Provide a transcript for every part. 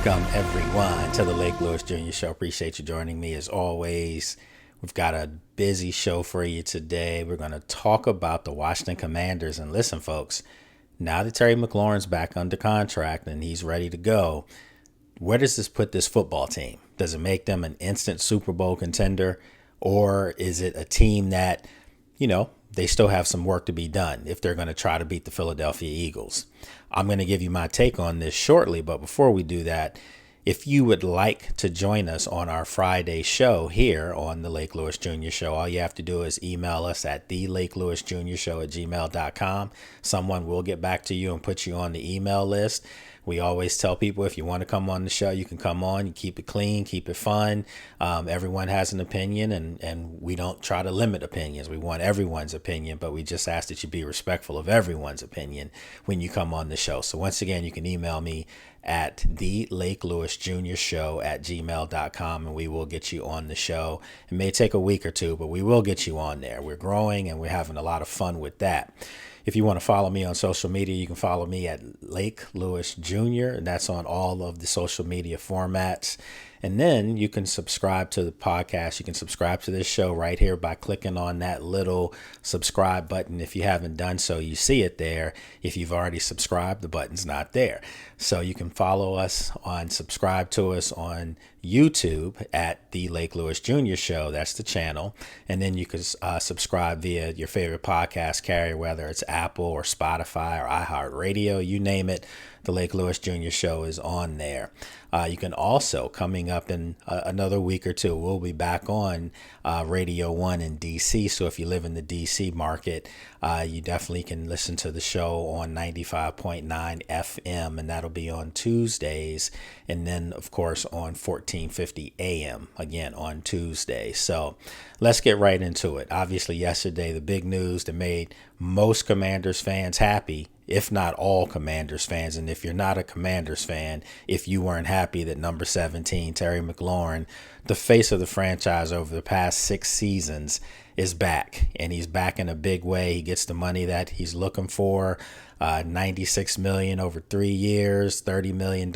Welcome, everyone, to the Lake Lewis Jr. Show. Appreciate you joining me as always. We've got a busy show for you today. We're going to talk about the Washington Commanders. And listen, folks, now that Terry McLaurin's back under contract and he's ready to go, where does this put this football team? Does it make them an instant Super Bowl contender? Or is it a team that, they still have some work to be done if they're going to try to beat the Philadelphia Eagles? I'm going to give you my take on this shortly, but before we do that, if you would like to join us on our Friday show here on the Lake Lewis Jr. Show, all you have to do is email us at thelakeLewisJr.show@gmail.com. Someone will get back to you and put you on the email list. We always tell people if you want to come on the show, you can come on. You keep it clean, keep it fun. Everyone has an opinion, and we don't try to limit opinions. We want everyone's opinion, but we just ask that you be respectful of everyone's opinion when you come on the show. So once again, you can email me at thelakeLewisJr.show@gmail.com, and we will get you on the show. It may take a week or two, but we will get you on there. We're growing, and we're having a lot of fun with that. If you want to follow me on social media, you can follow me at Lake Lewis Jr., and that's on all of the social media formats. And then you can subscribe to the podcast. You can subscribe to this show right here by clicking on that little subscribe button. If you haven't done so, you see it there. If you've already subscribed, the button's not there. So you can follow us subscribe to us on YouTube at the Lake Lewis Jr. Show. That's the channel. And then you can subscribe via your favorite podcast carrier, whether it's Apple or Spotify or iHeartRadio, you name it. The Lake Lewis Jr. Show is on there. You can also, coming up in another week or two, we'll be back on Radio 1 in D.C. So if you live in the D.C. market, you definitely can listen to the show on 95.9 FM, and that'll be on Tuesdays. And then, of course, on 1450 AM, again, on Tuesday. So let's get right into it. Obviously, yesterday, the big news that made most Commanders fans happy, if not all Commanders fans. And if you're not a Commanders fan, if you weren't happy that number 17, Terry McLaurin, the face of the franchise over the past 6 seasons, is back. And he's back in a big way. He gets the money that he's looking for. $96 million over 3 years, $30 million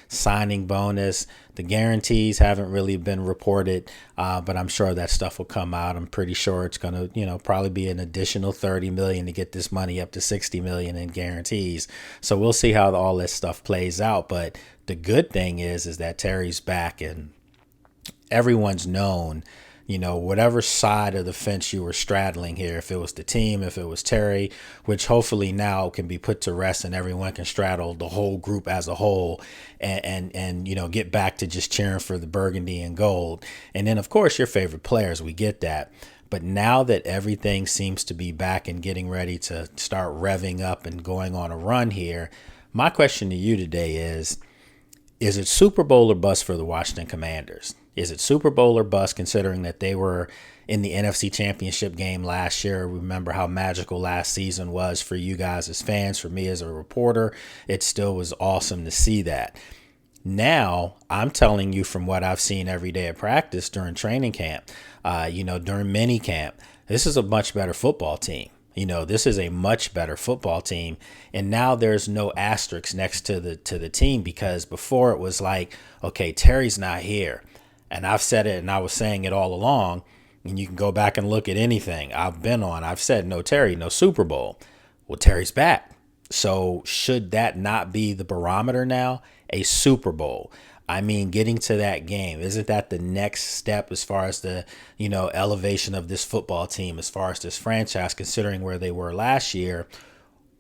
signing bonus. The guarantees haven't really been reported, but I'm sure that stuff will come out. I'm pretty sure it's going to, probably be an additional $30 million to get this money up to $60 million in guarantees. So we'll see how all this stuff plays out. But the good thing is that Terry's back, and everyone's known, whatever side of the fence you were straddling here, if it was the team, if it was Terry, which hopefully now can be put to rest and everyone can straddle the whole group as a whole and get back to just cheering for the burgundy and gold. And then, of course, your favorite players, we get that. But now that everything seems to be back and getting ready to start revving up and going on a run here, my question to you today is it Super Bowl or bust for the Washington Commanders? Is it Super Bowl or bust, considering that they were in the NFC Championship game last year? Remember how magical last season was for you guys as fans, for me as a reporter. It still was awesome to see that. Now, I'm telling you from what I've seen every day at practice during training camp, during mini camp, this is a much better football team. This is a much better football team. And now there's no asterisks next to the team, because before it was like, okay, Terry's not here. And I've said it, and I was saying it all along, and you can go back and look at anything I've been on. I've said, no Terry, no Super Bowl. Well, Terry's back. So should that not be the barometer now? A Super Bowl. I mean, getting to that game, isn't that the next step as far as the, elevation of this football team, as far as this franchise, considering where they were last year?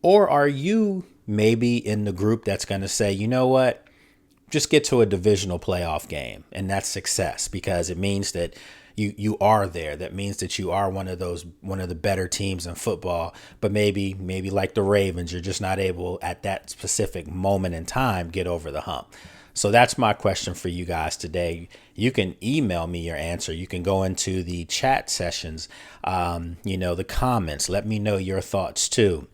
Or are you maybe in the group that's going to say, you know what? Just get to a divisional playoff game, and that's success, because it means that you are there. That means that you are one of the better teams in football. But maybe like the Ravens, you're just not able at that specific moment in time get over the hump. So that's my question for you guys today. You can email me your answer. You can go into the chat sessions, the comments. Let me know your thoughts too.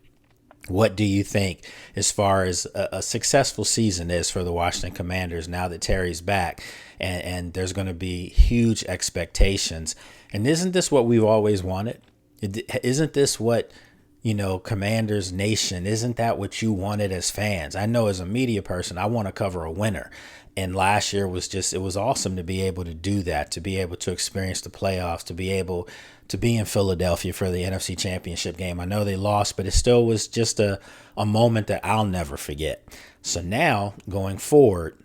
What do you think as far as a successful season is for the Washington Commanders now that Terry's back, and there's going to be huge expectations? And isn't this what we've always wanted? Isn't this what, Commanders Nation, isn't that what you wanted as fans? I know as a media person, I want to cover a winner. And last year it was awesome to be able to do that, to be able to experience the playoffs, to be able to be in Philadelphia for the NFC Championship game. I know they lost, but it still was just a moment that I'll never forget. So now going forward,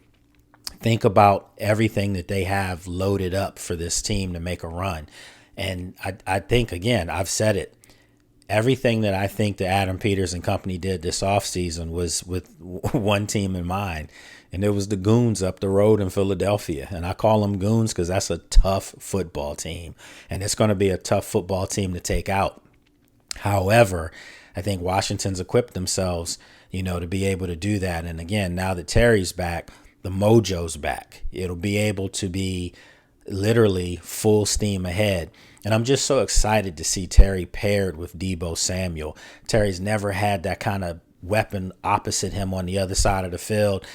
think about everything that they have loaded up for this team to make a run. And I think, again, I've said it, everything that I think that Adam Peters and company did this offseason was with one team in mind, and it was the Goons up the road in Philadelphia. And I call them Goons because that's a tough football team, and it's going to be a tough football team to take out. However, I think Washington's equipped themselves, to be able to do that. And again, now that Terry's back, the mojo's back. It'll be able to be literally full steam ahead. And I'm just so excited to see Terry paired with Deebo Samuel. Terry's never had that kind of weapon opposite him on the other side of the field.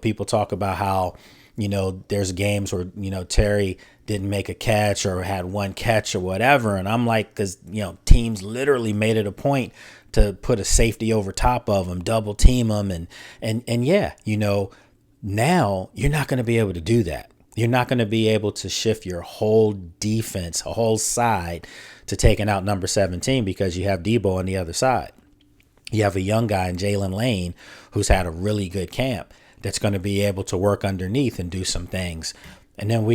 People talk about how, there's games where, Terry didn't make a catch or had one catch or whatever. And I'm like, because, teams literally made it a point to put a safety over top of him, double team him. And yeah, now you're not going to be able to do that. You're not going to be able to shift your whole defense, a whole side, to taking out number 17 because you have Deebo on the other side. You have a young guy in Jalen Lane who's had a really good camp that's going to be able to work underneath and do some things. And then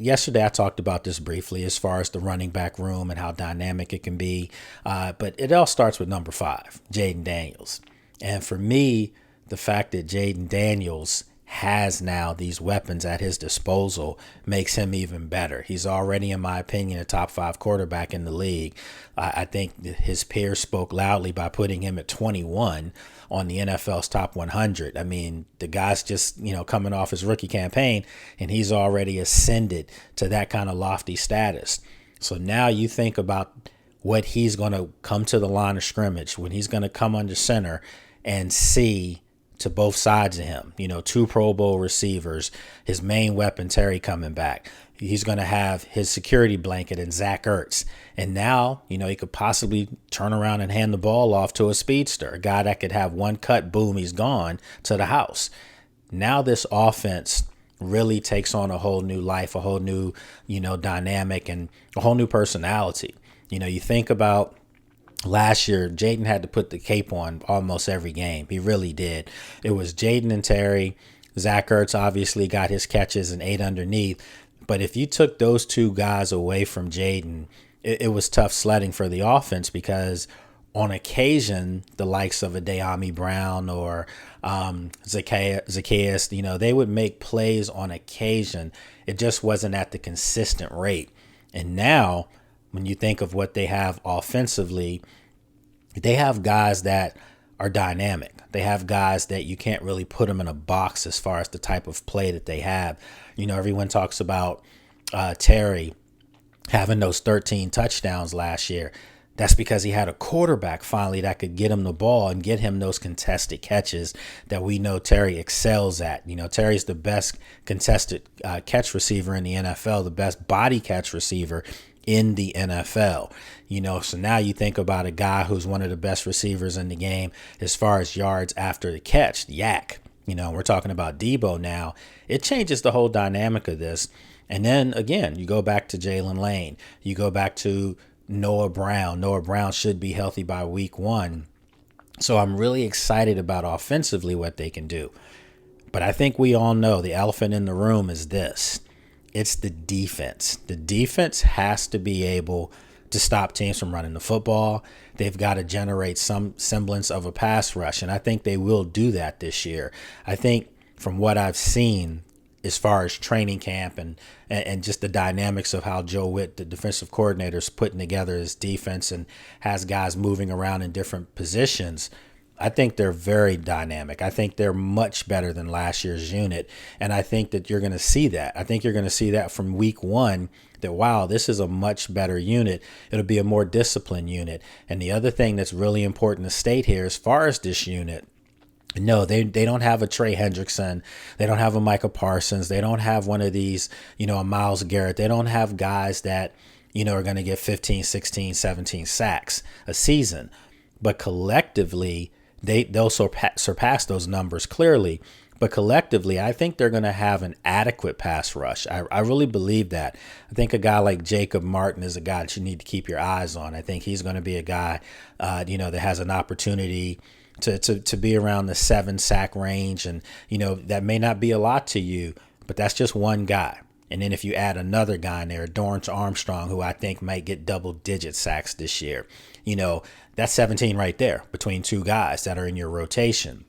yesterday I talked about this briefly as far as the running back room and how dynamic it can be. But it all starts with number 5, Jaden Daniels. And for me, the fact that Jaden Daniels has now these weapons at his disposal makes him even better. He's already, in my opinion, a top 5 quarterback in the league. I think his peers spoke loudly by putting him at 21 on the NFL's top 100. I mean, the guy's just, coming off his rookie campaign, and he's already ascended to that kind of lofty status. So now you think about what he's going to come to the line of scrimmage, when he's going to come under center and see to both sides of him, 2 Pro Bowl receivers, his main weapon, Terry, coming back. He's going to have his security blanket in Zach Ertz. And now, he could possibly turn around and hand the ball off to a speedster, a guy that could have one cut, boom, he's gone to the house. Now this offense really takes on a whole new life, a whole new, dynamic, and a whole new personality. You think about last year, Jaden had to put the cape on almost every game. He really did. It was Jaden and Terry. Zach Ertz obviously got his catches and ate underneath. But if you took those 2 guys away from Jaden, it was tough sledding for the offense, because on occasion, the likes of a De'Ami Brown or Zacchaeus, they would make plays on occasion. It just wasn't at the consistent rate. And now, when you think of what they have offensively, they have guys that are dynamic. They have guys that you can't really put them in a box as far as the type of play that they have. Everyone talks about Terry having those 13 touchdowns last year. That's because he had a quarterback finally that could get him the ball and get him those contested catches that we know Terry excels at. Terry's the best contested catch receiver in the NFL, the best body catch receiver in the NFL. So now you think about a guy who's one of the best receivers in the game as far as yards after the catch, Yak. We're talking about Deebo now. It changes the whole dynamic of this. And then again, you go back to Jalen Lane. You go back to Noah Brown. Noah Brown should be healthy by week 1. So I'm really excited about offensively what they can do. But I think we all know the elephant in the room is this. It's the defense. The defense has to be able to stop teams from running the football. They've got to generate some semblance of a pass rush, and I think they will do that this year. I think from what I've seen as far as training camp and just the dynamics of how Joe Witt, the defensive coordinator, is putting together his defense and has guys moving around in different positions, I think they're very dynamic. I think they're much better than last year's unit. And I think that you're going to see that. I think you're going to see that from week 1, that, wow, this is a much better unit. It'll be a more disciplined unit. And the other thing that's really important to state here as far as this unit, no, they don't have a Trey Hendrickson. They don't have a Micah Parsons. They don't have one of these, a Myles Garrett. They don't have guys that, are going to get 15, 16, 17 sacks a season. but collectively, they'll surpass those numbers clearly. But collectively, I think they're going to have an adequate pass rush. I really believe that. I think a guy like Jacob Martin is a guy that you need to keep your eyes on. I think he's going to be a guy, that has an opportunity to be around the 7-sack range. And, that may not be a lot to you, but that's just one guy. And then if you add another guy in there, Dorrance Armstrong, who I think might get double-digit sacks this year, that's 17 right there between two guys that are in your rotation.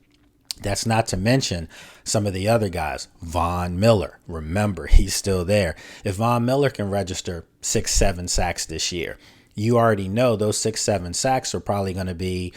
That's not to mention some of the other guys. Von Miller, remember, he's still there. If Von Miller can register 6-7 sacks this year, you already know those 6-7 sacks are probably going to be,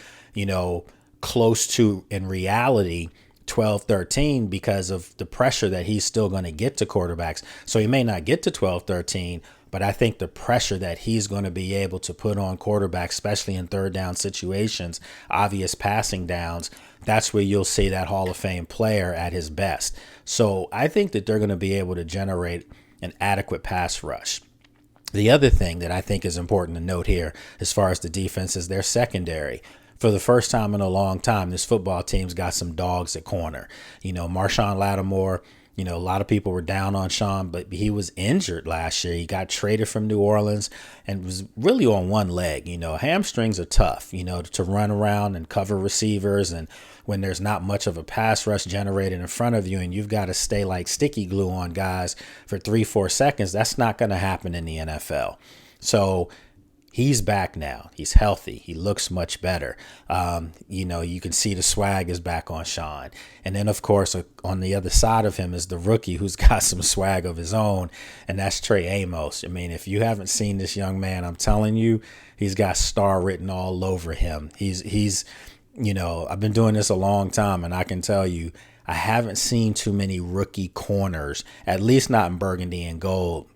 close to, in reality, 12-13 because of the pressure that he's still going to get to quarterbacks. So he may not get to 12-13, but I think the pressure that he's going to be able to put on quarterbacks, especially in third down situations, obvious passing downs, that's where you'll see that Hall of Fame player at his best. So I think that they're going to be able to generate an adequate pass rush. The other thing that I think is important to note here as far as the defense is their secondary. For the first time in a long time, this football team's got some dogs at corner. Marshawn Lattimore, a lot of people were down on Sean, but he was injured last year. He got traded from New Orleans and was really on one leg. Hamstrings are tough, to run around and cover receivers. And when there's not much of a pass rush generated in front of you and you've got to stay like sticky glue on guys for 3-4 seconds, that's not going to happen in the NFL. So he's back now. He's healthy. He looks much better. You can see the swag is back on Sean. And then, of course, on the other side of him is the rookie who's got some swag of his own, and that's Trey Amos. I mean, if you haven't seen this young man, I'm telling you, he's got star written all over him. He's I've been doing this a long time, and I can tell you, I haven't seen too many rookie corners, at least not in burgundy and gold,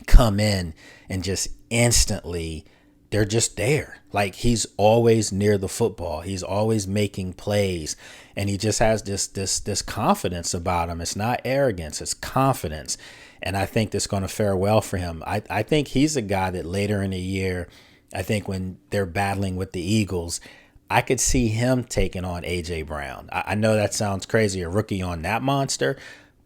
come in and just instantly they're just there. Like, he's always near the football. He's always making plays, and he just has this confidence about him. It's not arrogance, it's confidence. And I think that's going to fare well for him. I think he's a guy that later in the year, I think when they're battling with the Eagles, I could see him taking on A.J. Brown. I know that sounds crazy, a rookie on that monster,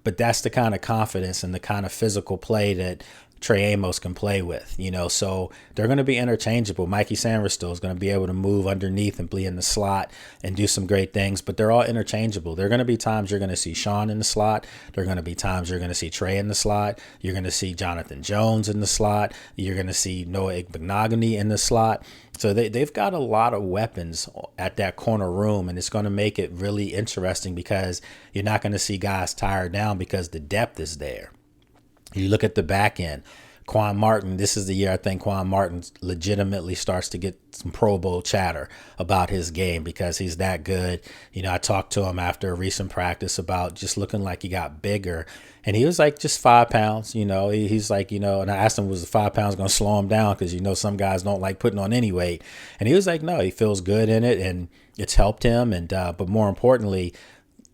but that's the kind of confidence and the kind of physical play that Trey Amos can play with, so they're going to be interchangeable. Mikey Sainristil is going to be able to move underneath and be in the slot and do some great things, but they're all interchangeable. There are going to be times you're going to see Sean in the slot. There are going to be times you're going to see Trey in the slot. You're going to see Jonathan Jones in the slot. You're going to see Noah Igbinoghene in the slot. So they've got a lot of weapons at that corner room, and it's going to make it really interesting because you're not going to see guys tired down because the depth is there. You look at the back end, Quan Martin, this is the year I think Quan Martin legitimately starts to get some Pro Bowl chatter about his game because he's that good. I talked to him after a recent practice about just looking like he got bigger. And he was like just 5 pounds, he's like, and I asked him, was the 5 pounds going to slow him down? Because, some guys don't like putting on any weight. And he was like, no, he feels good in it and it's helped him. And but more importantly,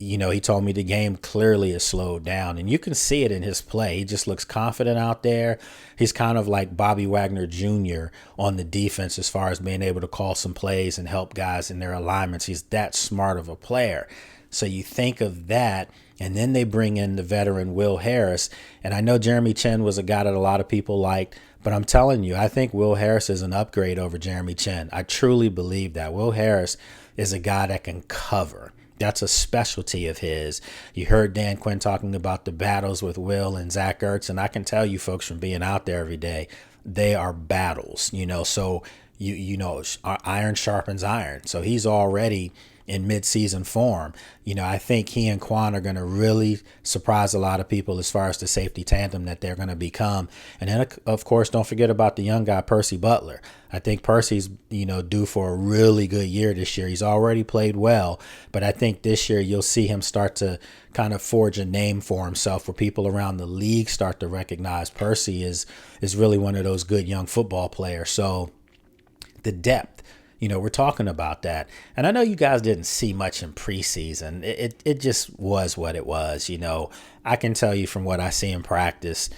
he told me the game clearly is slowed down, and you can see it in his play. He just looks confident out there. He's kind of like Bobby Wagner Jr. on the defense as far as being able to call some plays and help guys in their alignments. He's that smart of a player. So you think of that, and then they bring in the veteran Will Harris. And I know Jeremy Chinn was a guy that a lot of people liked, but I'm telling you, I think Will Harris is an upgrade over Jeremy Chinn. I truly believe that. Will Harris is a guy that can cover. That's a specialty of his. You heard Dan Quinn talking about the battles with Will and Zach Ertz, and I can tell you folks from being out there every day, they are battles, so iron sharpens iron. So he's already in midseason form. I think he and Quan are going to really surprise a lot of people as far as the safety tandem that they're going to become. And then, of course, don't forget about the young guy, Percy Butler. I think Percy's, due for a really good year this year. He's already played well, but I think this year you'll see him start to kind of forge a name for himself where people around the league start to recognize Percy is really one of those good young football players. So the depth. We're talking about that. And I know you guys didn't see much in preseason. It just was what it was. I can tell you from what I see in practice,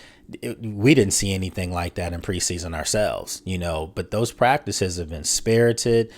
we didn't see anything like that in preseason ourselves, but those practices have been spirited.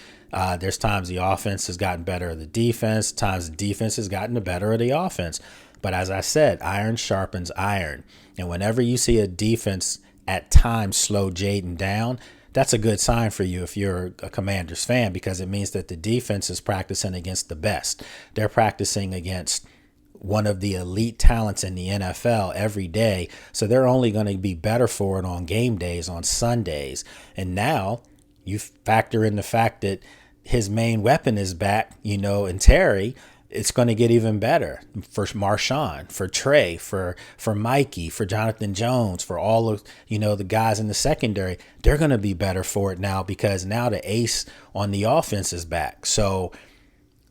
There's times the offense has gotten better of the defense, times the defense has gotten the better of the offense. But as I said, iron sharpens iron. And whenever you see a defense at times slow Jaden down, that's a good sign for you if you're a Commanders fan, because it means that the defense is practicing against the best. They're practicing against one of the elite talents in the NFL every day. So they're only going to be better for it on game days, on Sundays. And now you factor in the fact that his main weapon is back, and Terry. It's going to get even better for Marshawn, for Trey, for Mikey, for Jonathan Jones, for all of, the guys in the secondary. They're going to be better for it now because now the ace on the offense is back. So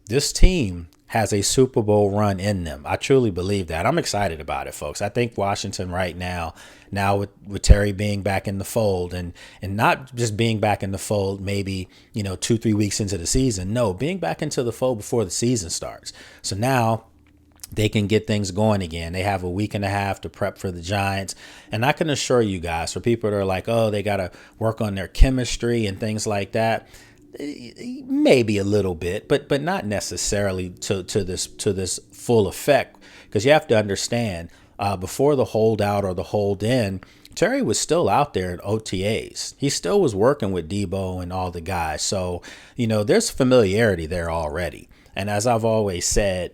this team has a Super Bowl run in them. I truly believe that. I'm excited about it, folks. I think Washington right now with Terry being back in the fold and not just being back in the fold maybe, 2-3 weeks into the season. No, being back into the fold before the season starts. So now they can get things going again. They have a week and a half to prep for the Giants. And I can assure you guys, for people that are like, oh, they got to work on their chemistry and things like that, maybe a little bit, but not necessarily to this full effect, because you have to understand before the holdout or the hold in, Terry was still out there in OTAs. He still was working with Debo and all the guys. So, there's familiarity there already. And as I've always said,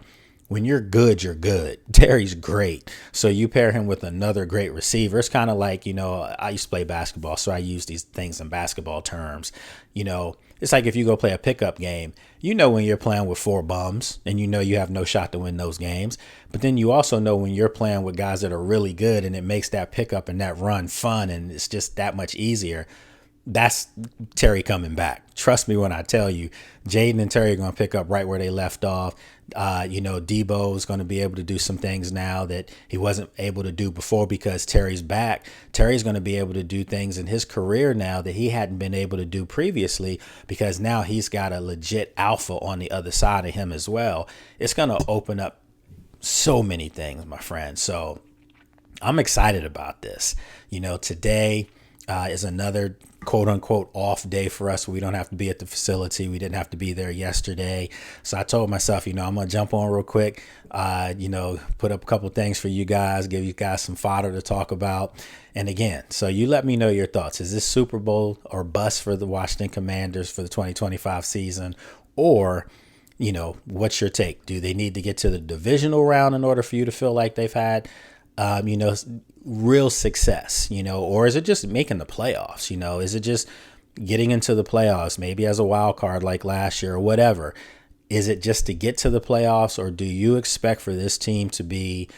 when you're good, you're good. Terry's great. So you pair him with another great receiver. It's kind of like, I used to play basketball, so I use these things in basketball terms. It's like if you go play a pickup game, when you're playing with four bums and you have no shot to win those games. But then you also know when you're playing with guys that are really good, and it makes that pickup and that run fun, and it's just that much easier. That's Terry coming back. Trust me when I tell you, Jaden and Terry are going to pick up right where they left off. Debo is going to be able to do some things now that he wasn't able to do before because Terry's back. Terry's going to be able to do things in his career now that he hadn't been able to do previously because now he's got a legit alpha on the other side of him as well. It's going to open up so many things, my friend. So I'm excited about this. Today is another quote unquote off day for us. We don't have to be at the facility. We didn't have to be there yesterday. So I told myself, I'm going to jump on real quick, put up a couple things for you guys, give you guys some fodder to talk about. And again, so you let me know your thoughts. Is this Super Bowl or bust for the Washington Commanders for the 2025 season? Or, what's your take? Do they need to get to the divisional round in order for you to feel like they've had, real success, or is it just making the playoffs? Is it just getting into the playoffs, maybe as a wild card like last year or whatever? Is it just to get to the playoffs, or do you expect for this team to be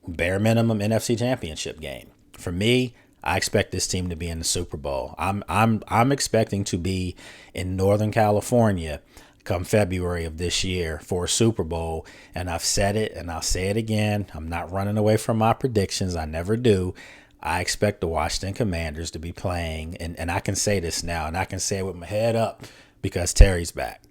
bare minimum NFC Championship game? For me, I expect this team to be in the Super Bowl. I'm expecting to be in Northern California come February of this year for a Super Bowl. And I've said it and I'll say it again. I'm not running away from my predictions. I never do. I expect the Washington Commanders to be playing, and I can say this now, and I can say it with my head up because Terry's back.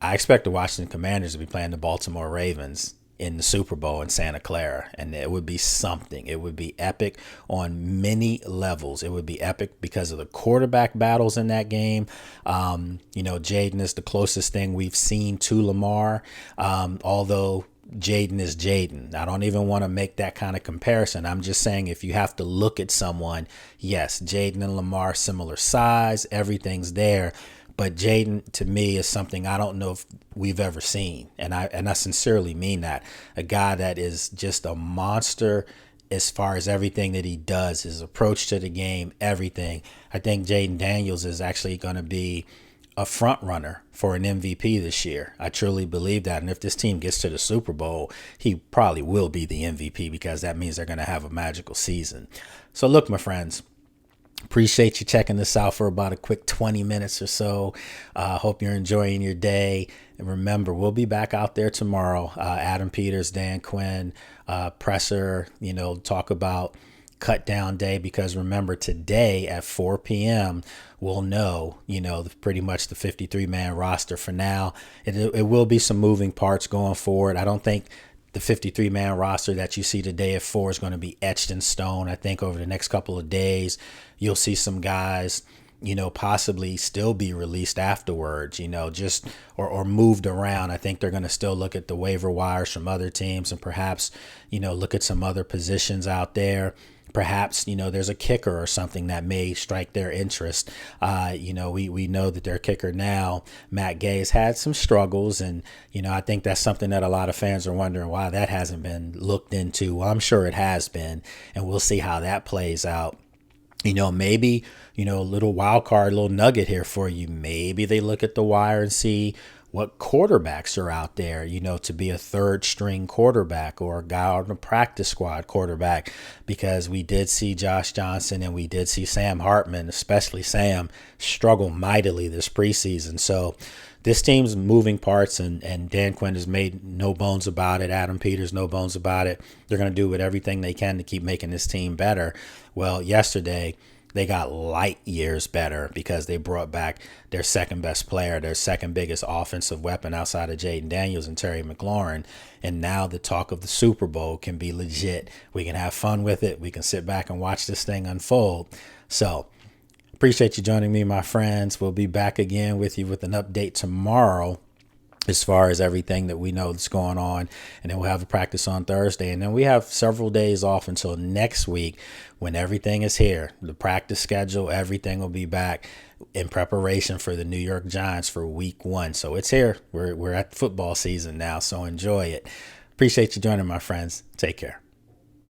I expect the Washington Commanders to be playing the Baltimore Ravens in the Super Bowl in Santa Clara, and it would be something. It would be epic on many levels. It would be epic because of the quarterback battles in that game. Jaden is the closest thing we've seen to Lamar, although Jaden is Jaden. I don't even want to make that kind of comparison. I'm just saying if you have to look at someone, yes, Jaden and Lamar similar size, everything's there. But Jaden, to me, is something I don't know if we've ever seen. And I sincerely mean that. A guy that is just a monster as far as everything that he does, his approach to the game, everything. I think Jaden Daniels is actually going to be a front runner for an MVP this year. I truly believe that. And if this team gets to the Super Bowl, he probably will be the MVP because that means they're going to have a magical season. So look, my friends, appreciate you checking this out for about a quick 20 minutes or so. Hope you're enjoying your day. And remember, we'll be back out there tomorrow. Adam Peters, Dan Quinn, Presser, talk about cut down day, because remember, today at 4 p.m. we'll know, pretty much the 53-man roster for now. It will be some moving parts going forward. I don't think the 53-man roster that you see today at 4 is going to be etched in stone. I think over the next couple of days, you'll see some guys, possibly still be released afterwards, just or moved around. I think they're going to still look at the waiver wires from other teams and perhaps, look at some other positions out there. Perhaps, there's a kicker or something that may strike their interest. We know that their kicker now, Matt Gay, has had some struggles. And, I think that's something that a lot of fans are wondering why that hasn't been looked into. Well, I'm sure it has been. And we'll see how that plays out. Maybe, a little wild card, little nugget here for you. Maybe they look at the wire and see what quarterbacks are out there, to be a third string quarterback or a guy on the practice squad quarterback, because we did see Josh Johnson and we did see Sam Hartman, especially Sam, struggle mightily this preseason. So this team's moving parts, and Dan Quinn has made no bones about it. Adam Peters, no bones about it. They're going to do everything they can to keep making this team better. Well, yesterday, they got light years better because they brought back their second best player, their second biggest offensive weapon outside of Jaden Daniels and Terry McLaurin. And now the talk of the Super Bowl can be legit. We can have fun with it. We can sit back and watch this thing unfold. So appreciate you joining me, my friends. We'll be back again with you with an update tomorrow as far as everything that we know that's going on. And then we'll have a practice on Thursday. And then we have several days off until next week when everything is here. The practice schedule, everything will be back in preparation for the New York Giants for week 1. So it's here. We're at football season now, so enjoy it. Appreciate you joining, my friends. Take care.